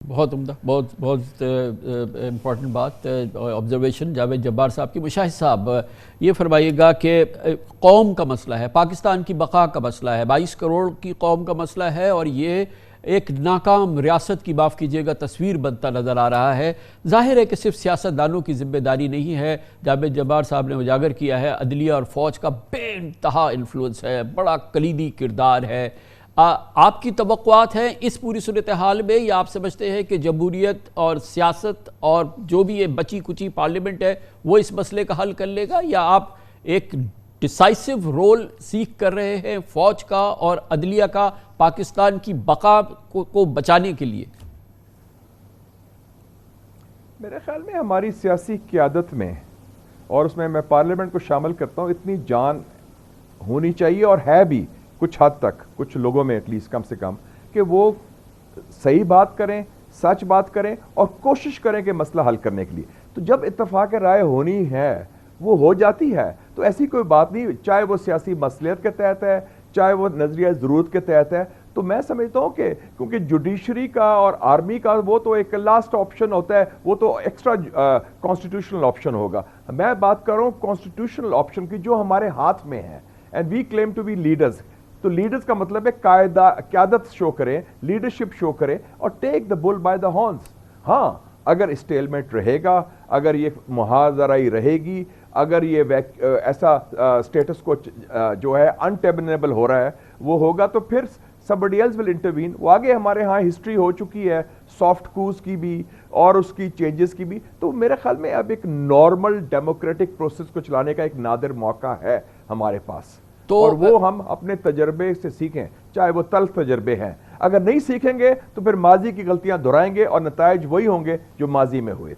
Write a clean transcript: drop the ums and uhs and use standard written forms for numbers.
بہت عمدہ، بہت بہت امپورٹنٹ بات، آبزرویشن جاوید جبار صاحب کی۔ مشاہد صاحب یہ فرمائیے گا کہ قوم کا مسئلہ ہے، پاکستان کی بقا کا مسئلہ ہے، 22 کروڑ کی قوم کا مسئلہ ہے، اور یہ ایک ناکام ریاست کی معاف کیجیے گا تصویر بنتا نظر آ رہا ہے۔ ظاہر ہے کہ صرف سیاستدانوں کی ذمہ داری نہیں ہے، جاوید جبار صاحب نے اجاگر کیا ہے، عدلیہ اور فوج کا بے انتہا انفلوئنس ہے، بڑا کلیدی کردار ہے۔ آپ کی توقعات ہیں اس پوری صورتحال میں، یا آپ سمجھتے ہیں کہ جمہوریت اور سیاست اور جو بھی یہ بچی کچی پارلیمنٹ ہے وہ اس مسئلے کا حل کر لے گا، یا آپ ایک ڈیسائسو رول سیکھ کر رہے ہیں فوج کا اور عدلیہ کا پاکستان کی بقا کو بچانے کے لیے؟ میرے خیال میں ہماری سیاسی قیادت میں، اور اس میں پارلیمنٹ کو شامل کرتا ہوں، اتنی جان ہونی چاہیے، اور ہے بھی کچھ حد تک، کچھ لوگوں میں ایٹ لیسٹ کم سے کم، کہ وہ صحیح بات کریں، سچ بات کریں اور کوشش کریں کہ مسئلہ حل کرنے کے لیے۔ تو جب اتفاق رائے ہونی ہے وہ ہو جاتی ہے، تو ایسی کوئی بات نہیں، چاہے وہ سیاسی مصلحت کے تحت ہے، چاہے وہ نظریہ ضرورت کے تحت ہے۔ تو میں سمجھتا ہوں کہ کیونکہ جوڈیشری کا اور آرمی کا وہ تو ایک لاسٹ آپشن ہوتا ہے، وہ تو ایکسٹرا کانسٹیٹیوشنل آپشن ہوگا۔ میں بات کر رہا ہوں کانسٹیٹیوشنل آپشن کی، جو ہمارے ہاتھ میں ہے، and we claim to be leaders. تو لیڈرز کا مطلب ہے قیادت شو کریں، لیڈرشپ شو کریں، اور ٹیک دا بل بائی دا ہارنز۔ ہاں، اگر اسٹیلمنٹ رہے گا، اگر یہ محاذرائی رہے گی، اگر یہ ایسا سٹیٹس کو جو ہے انٹیبنیبل ہو رہا ہے وہ ہوگا، تو پھر somebody else will intervene۔ وہ آگے ہمارے ہاں ہسٹری ہو چکی ہے سافٹ کوز کی بھی اور اس کی چینجز کی بھی۔ تو میرے خیال میں اب ایک نارمل ڈیموکریٹک پروسیس کو چلانے کا ایک نادر موقع ہے ہمارے پاس، اور وہ ہم اپنے تجربے سے سیکھیں، چاہے وہ تلخ تجربے ہیں۔ اگر نہیں سیکھیں گے تو پھر ماضی کی غلطیاں دہرائیں گے اور نتائج وہی ہوں گے جو ماضی میں ہوئے تھے۔